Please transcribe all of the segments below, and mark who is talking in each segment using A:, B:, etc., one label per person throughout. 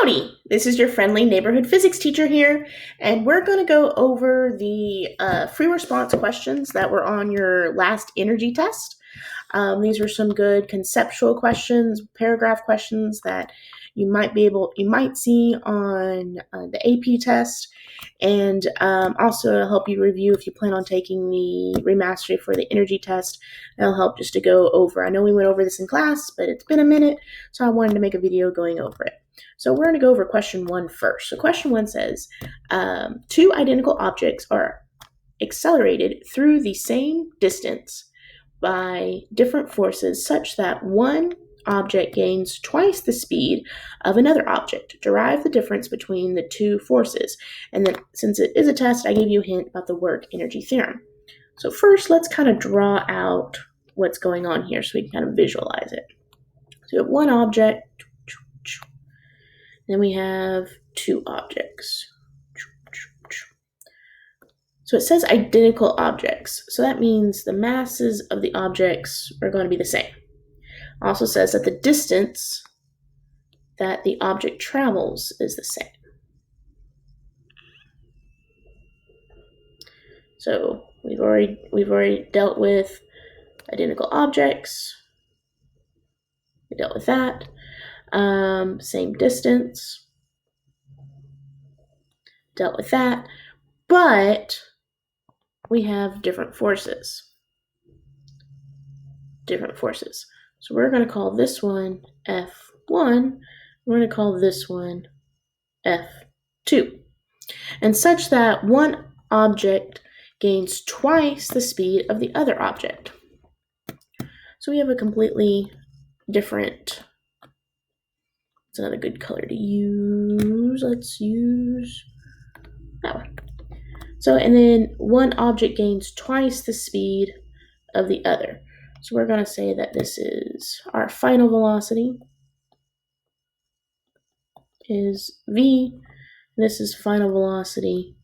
A: Howdy, this is your friendly neighborhood physics teacher here, and we're going to go over the free response questions that were on your last energy test. These are some good conceptual questions, paragraph questions that you might see on the AP test, and also help you review if you plan on taking the remastery for the energy test. That'll help just to go over. I know we went over this in class, but it's been a minute, so I wanted to make a video going over it. So we're going to go over question 1 first. So question 1 says, two identical objects are accelerated through the same distance by different forces such that one object gains twice the speed of another object. Derive the difference between the two forces. And then since it is a test, I gave you a hint about the work-energy theorem. So first, let's kind of draw out what's going on here so we can kind of visualize it. So we have one object, then we have two objects. So it says identical objects. So that means the masses of the objects are going to be the same. It also says that the distance that the object travels is the same. So we've already dealt with identical objects. We dealt with that. Same distance. Dealt with that. But we have different forces. So we're going to call this one F1. We're going to call this one F2. And such that one object gains twice the speed of the other object. So we have a completely different, it's another good color to use. Let's use that one. So, and then one object gains twice the speed of the other. So we're going to say that this is our final velocity is v. This is final velocity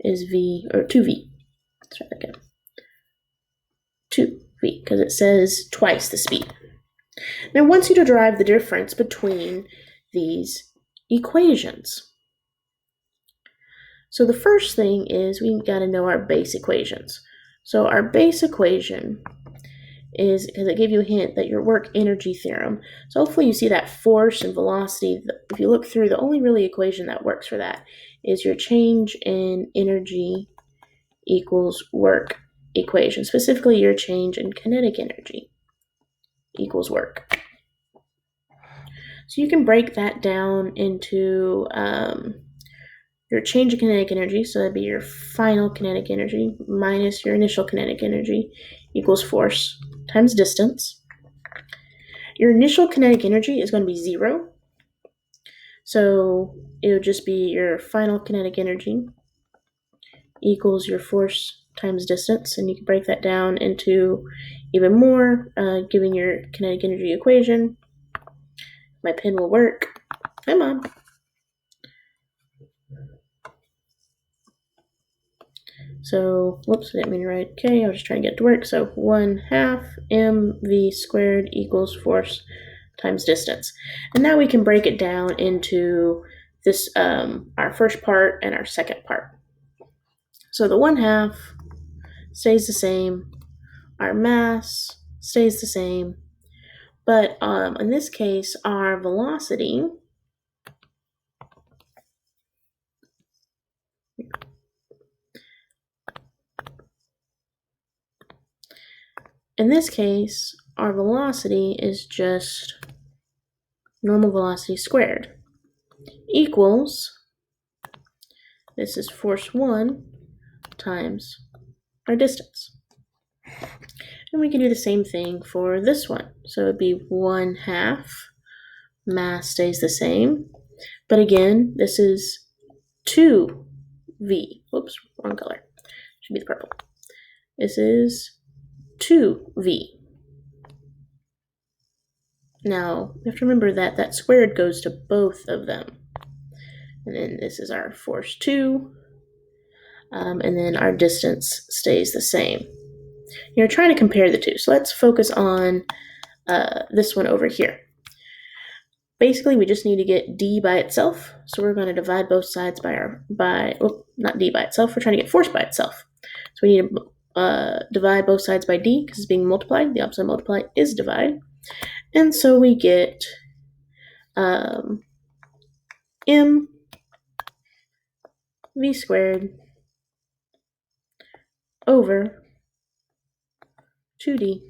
A: is v, or 2v. Let's try that again. 2v, because it says twice the speed. Now, I want you to derive the difference between these equations. So the first thing is we got to know our base equations. So our base equation is, because I gave you a hint, that your work-energy theorem. So hopefully you see that force and velocity. If you look through, the only really equation that works for that is your change in energy equals work equation, specifically your change in kinetic energy equals work. So you can break that down into your change in kinetic energy, so that'd be your final kinetic energy minus your initial kinetic energy equals force times distance. Your initial kinetic energy is going to be 0. So it would just be your final kinetic energy equals your force times distance. And you can break that down into even more, giving your kinetic energy equation. My pen will work. Come on. So, whoops, I didn't mean to write K, I was just trying to get it to work. So 1/2 mv squared equals force times distance. And now we can break it down into this, our first part and our second part. So the 1/2 stays the same, our mass stays the same, but in this case, our velocity is just normal velocity squared equals, this is force 1 times our distance. And we can do the same thing for this one. So it'd be 1/2, mass stays the same, but again, this is 2v. Whoops, wrong color. Should be the purple. This is 2v. Now, you have to remember that that squared goes to both of them. And then this is our force 2. And then our distance stays the same. You're trying to compare the two. So let's focus on this one over here. basically we just need to get d by itself. So we're going to divide both sides not d by itself, we're trying to get force by itself. So we need to divide both sides by d because it's being multiplied. The opposite of multiply is divide. And so we get m v squared over 2d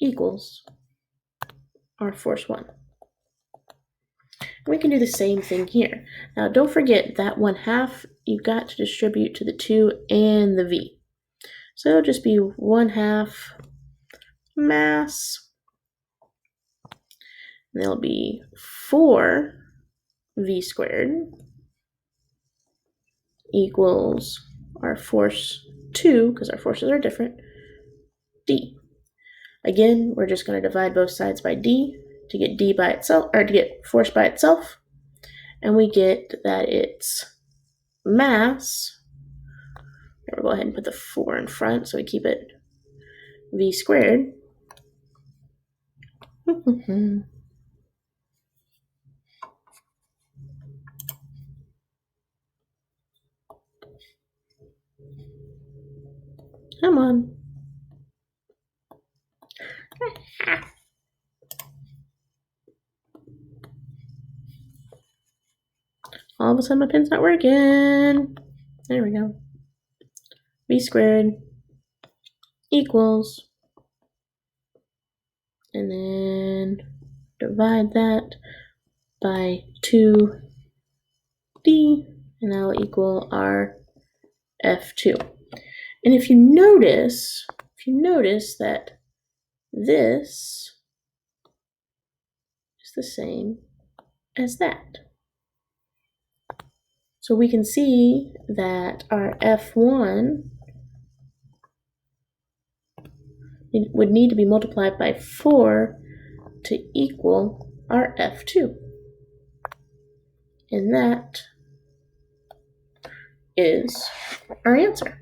A: equals our force 1. We can do the same thing here. Now don't forget that 1/2 you've got to distribute to the 2 and the v. So it'll just be 1/2 mass, and there'll be 4v squared equals our force 2, because our forces are different, d. Again, we're just going to divide both sides by d to get d by itself, or to get force by itself, and we get that it's mass. We'll go ahead and put the 4 in front so we keep it v squared. Come on. All of a sudden my pen's not working. There we go. V squared equals, and then divide that by 2d, and that will equal our F2. And if you notice that this is the same as that. So we can see that our F1 would need to be multiplied by 4 to equal our F2. And that is our answer.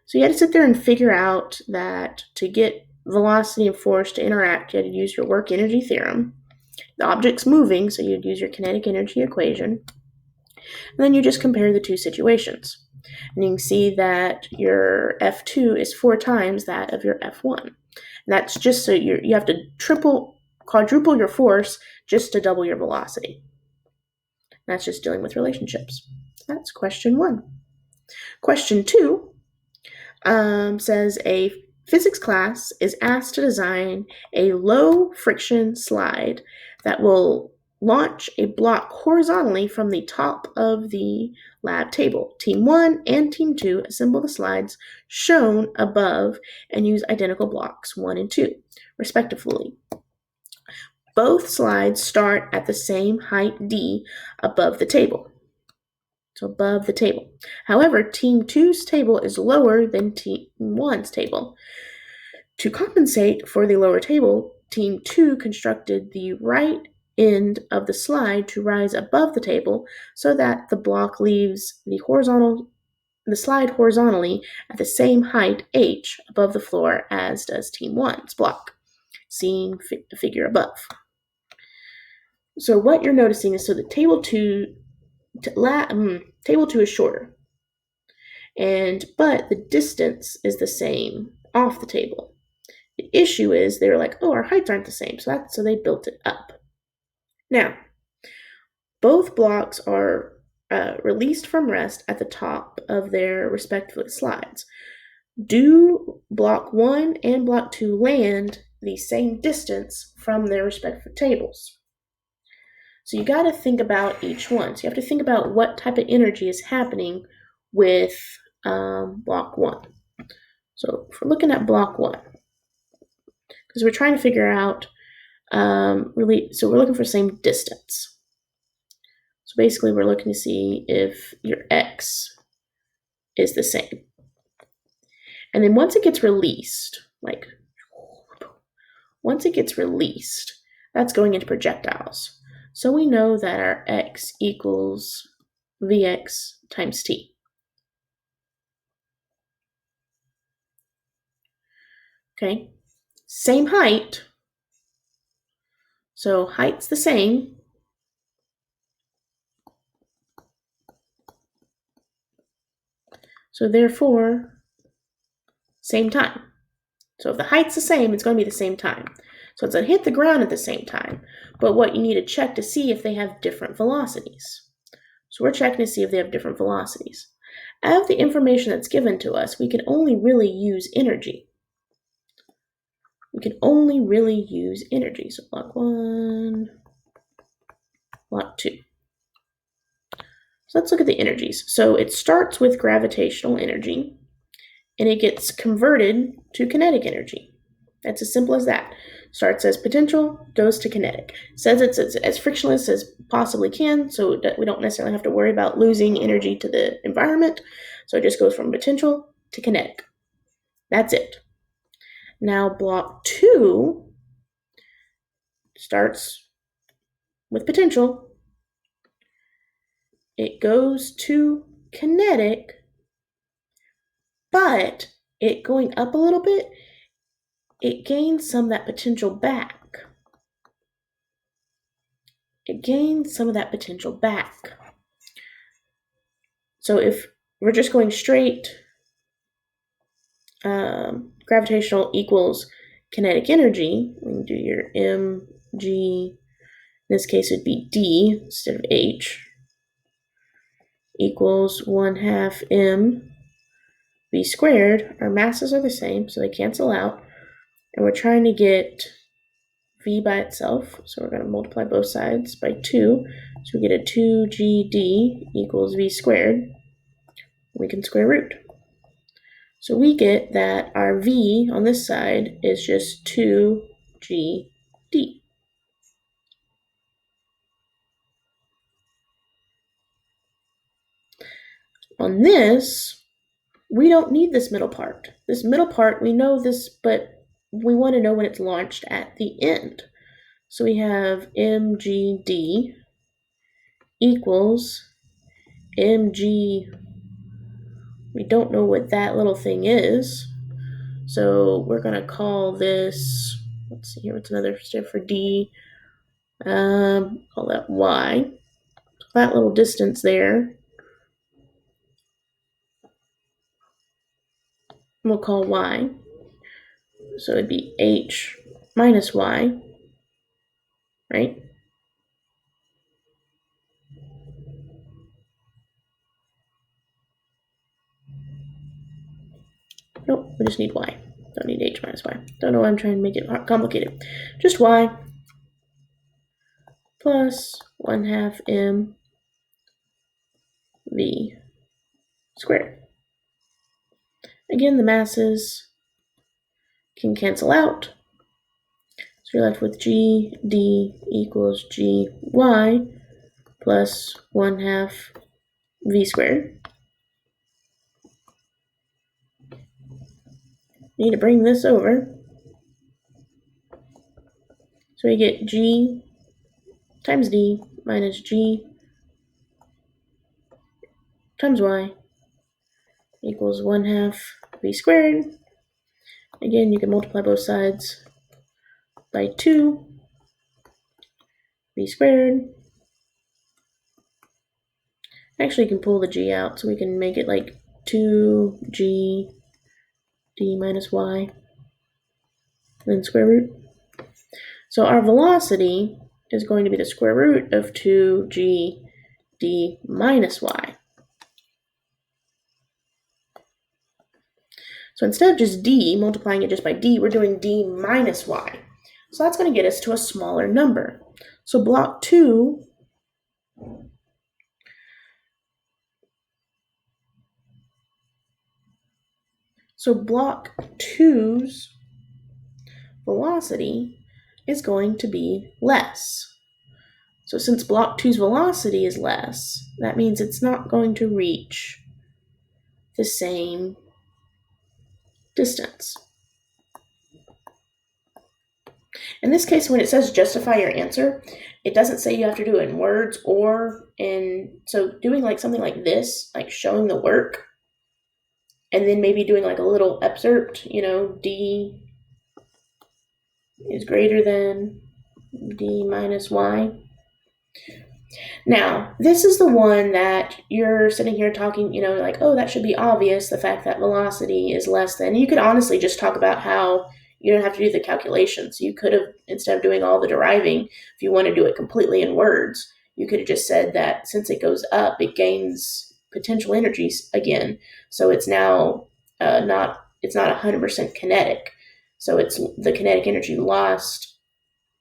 A: So you had to sit there and figure out that to get velocity and force to interact, you had to use your work energy theorem. The object's moving, so you'd use your kinetic energy equation. And then you just compare the two situations. And you can see that your F2 is 4 times that of your F1. And that's just so you have to quadruple your force just to double your velocity. And that's just dealing with relationships. That's question 1. Question 2 says a physics class is asked to design a low friction slide that will launch a block horizontally from the top of the lab table. Team 1 and Team 2 assemble the slides shown above and use identical blocks 1 and 2, respectively. Both slides start at the same height d above the table. So above the table. However, Team 2's table is lower than Team 1's table. To compensate for the lower table, Team 2 constructed the right end of the slide to rise above the table so that the block leaves the slide horizontally at the same height h above the floor as does Team 1's block, seen figure above. So what you're noticing is that table 2 is shorter, but the distance is the same off the table. The issue is they were like, oh, our heights aren't the same, so they built it up. Now, both blocks are released from rest at the top of their respective slides. Do block 1 and block 2 land the same distance from their respective tables? So you got to think about each one. So you have to think about what type of energy is happening with block 1. So if we're looking at block 1, because we're trying to figure out, so we're looking for the same distance. So basically we're looking to see if your x is the same. And then once it gets released, that's going into projectiles. So we know that our x equals Vx times t. Okay, same height, So height's the same. So therefore, same time. So if the height's the same, it's going to be the same time. So it's going to hit the ground at the same time. But what you need to check to see if they have different velocities. So we're checking to see if they have different velocities. Out of the information that's given to us, we can only really use energy. We can only really use energy. So block 1, block 2. So let's look at the energies. So it starts with gravitational energy, and it gets converted to kinetic energy. That's as simple as that. Starts as potential, goes to kinetic. Says it's as frictionless as possibly can, so we don't necessarily have to worry about losing energy to the environment. So it just goes from potential to kinetic. That's it. Now block 2 starts with potential. It goes to kinetic, but it going up a little bit, it gains some of that potential back. It gains some of that potential back. So if we're just going straight gravitational equals kinetic energy, we can do your mg, in this case it'd be d instead of h, equals 1/2 m v squared. Our masses are the same, so they cancel out. And we're trying to get v by itself, so we're going to multiply both sides by 2. So we get a 2gd equals v squared. We can square root. So we get that our v on this side is just 2gd. On this, we don't need this middle part. This middle part, we know this, but we want to know when it's launched at the end. So we have mgd equals mg. We don't know what that little thing is. So we're going to call this, let's see here, what's another step for d? Call that y. That little distance there, we'll call y. So it'd be h minus y, right? Nope, we just need y. Don't need h minus y. Don't know why I'm trying to make it complicated. Just y plus 1/2 m v squared. Again, the masses can cancel out. So you're left with gd equals gy plus 1/2 v squared. Need to bring this over. So we get g times d minus g times y equals 1/2 v squared. Again, you can multiply both sides by 2 v squared. Actually, you can pull the g out, so we can make it like 2g d minus y, then square root. So our velocity is going to be the square root of 2g d minus y. So instead of just d, multiplying it just by d, we're doing d minus y. So that's going to get us to a smaller number. So block 2 block 2's velocity is going to be less. So since block 2's velocity is less, that means it's not going to reach the same distance. In this case, when it says justify your answer, it doesn't say you have to do it in words or in, so doing like something like this, like showing the work, and then maybe doing like a little excerpt, d is greater than d minus y. Now, this is the one that you're sitting here talking, like, oh, that should be obvious, the fact that velocity is less than. You could honestly just talk about how you don't have to do the calculations. You could have, instead of doing all the deriving, if you want to do it completely in words, you could have just said that since it goes up, it gains potential energies again. So it's now not 100% kinetic. So it's the kinetic energy lost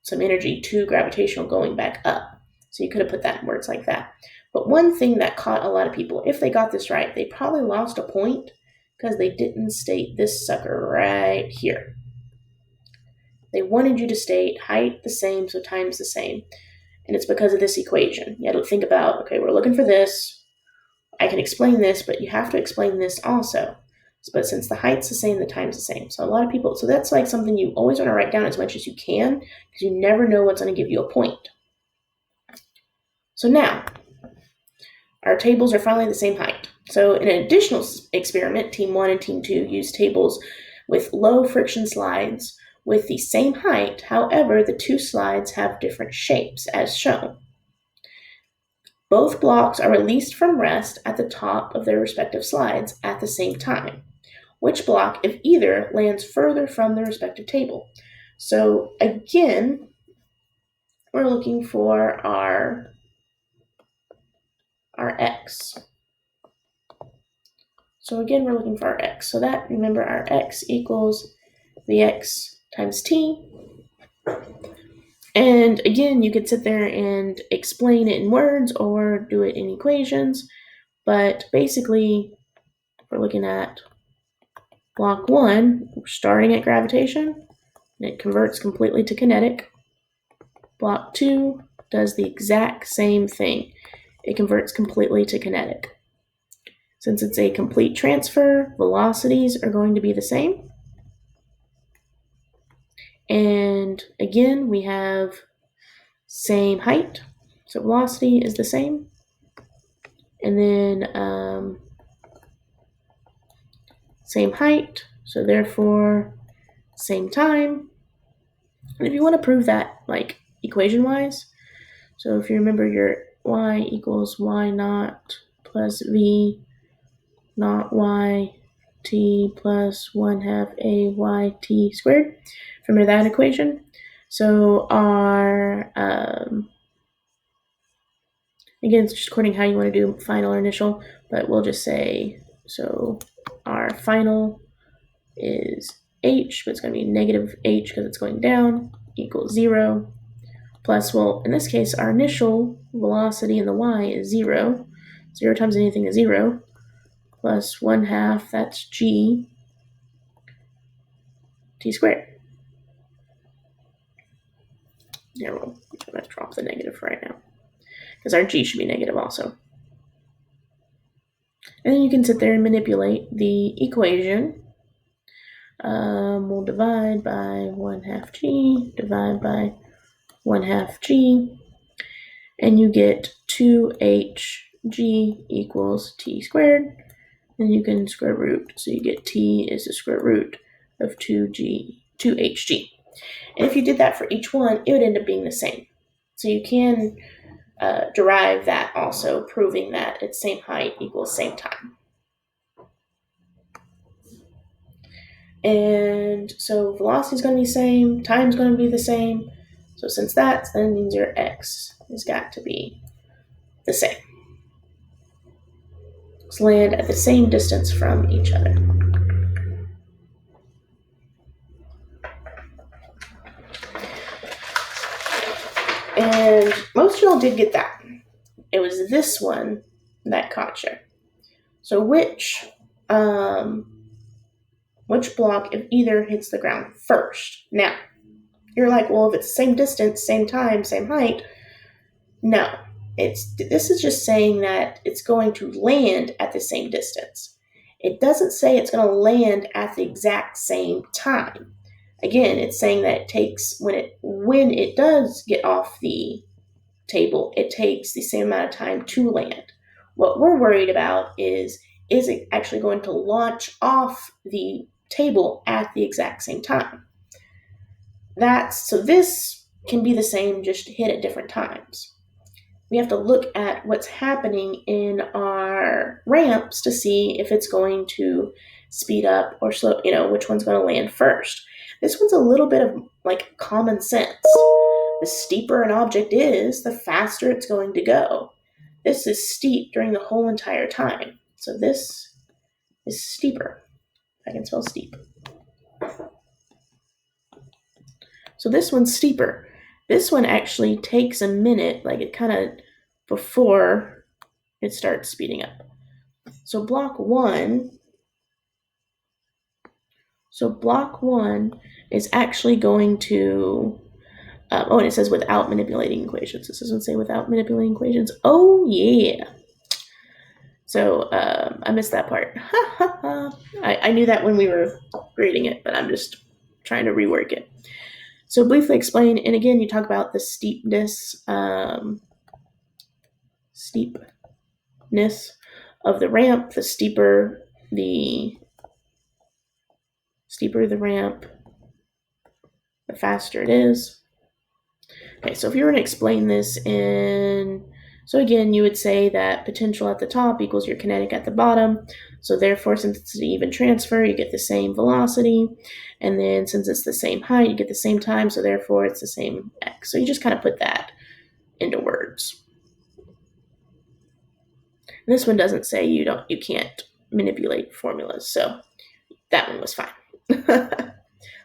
A: some energy to gravitational going back up. So you could have put that in words like that. But one thing that caught a lot of people, if they got this right, they probably lost a point because they didn't state this sucker right here. They wanted you to state height the same, so times the same. And it's because of this equation. You have to think about, okay, we're looking for this. I can explain this, but you have to explain this also. But since the height's the same, the time's the same. So a lot of people, so that's like something you always want to write down as much as you can because you never know what's going to give you a point. So now, our tables are finally the same height. So in an additional experiment, Team 1 and Team 2 used tables with low friction slides with the same height. However, the two slides have different shapes as shown. Both blocks are released from rest at the top of their respective slides at the same time. Which block, if either, lands further from the respective table? So again, we're looking for our x. So again, we're looking for our x. So that, remember, our x equals Vx times t. And again, you could sit there and explain it in words or do it in equations. But basically, we're looking at block 1, starting at gravitation, and it converts completely to kinetic. Block 2 does the exact same thing. It converts completely to kinetic. Since it's a complete transfer, velocities are going to be the same. And again, we have same height, so velocity is the same. And then same height, so therefore same time. And if you want to prove that, like equation-wise, so if you remember your y equals y naught plus v naught y t plus 1/2 a y t squared. Remember that equation? So our, again, it's just according to how you want to do final or initial, but we'll just say, so our final is h, but it's going to be negative h because it's going down, equals 0, plus, well, in this case, our initial velocity in the y is 0. 0 times anything is 0, plus 1/2, that's g, t squared. There, we'll drop the negative for right now, because our g should be negative also. And then you can sit there and manipulate the equation. We'll divide by 1/2 g, divide by 1/2 g, and you get 2hg equals t squared. And you can square root, so you get t is the square root of 2hg. And if you did that for each one, it would end up being the same. So you can derive that also, proving that it's same height equals same time. And so velocity is going to be the same, time is going to be the same. So since that, then means your x has got to be the same. Let's land at the same distance from each other. And most of y'all did get that. It was this one that caught you. So which block, if either, hits the ground first? Now, you're like, well, if it's the same distance, same time, same height, no. This is just saying that it's going to land at the same distance. It doesn't say it's going to land at the exact same time. Again, it's saying that it takes, when it does get off the table, it takes the same amount of time to land. What we're worried about is it actually going to launch off the table at the exact same time? So this can be the same, just hit at different times. We have to look at what's happening in our ramps to see if it's going to speed up or slow, which one's going to land first. This one's a little bit of like common sense. The steeper an object is, the faster it's going to go. This is steep during the whole entire time. So this is steeper. I can spell steep. So this one's steeper. This one actually takes a minute, like it kind of before it starts speeding up. So block one is actually going to, and it says without manipulating equations. This doesn't say without manipulating equations. Oh yeah. So I missed that part. I knew that when we were grading it, but I'm just trying to rework it. So briefly explain, and again, you talk about the steepness of the ramp. The steeper the ramp, the faster it is. Okay, so if you were to explain this so again, you would say that potential at the top equals your kinetic at the bottom. So therefore, since it's an even transfer, you get the same velocity. And then since it's the same height, you get the same time. So therefore, it's the same x. So you just kind of put that into words. And this one doesn't say you can't manipulate formulas. So that one was fine.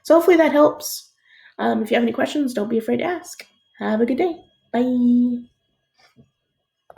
A: So hopefully that helps. If you have any questions, don't be afraid to ask. Have a good day. Bye.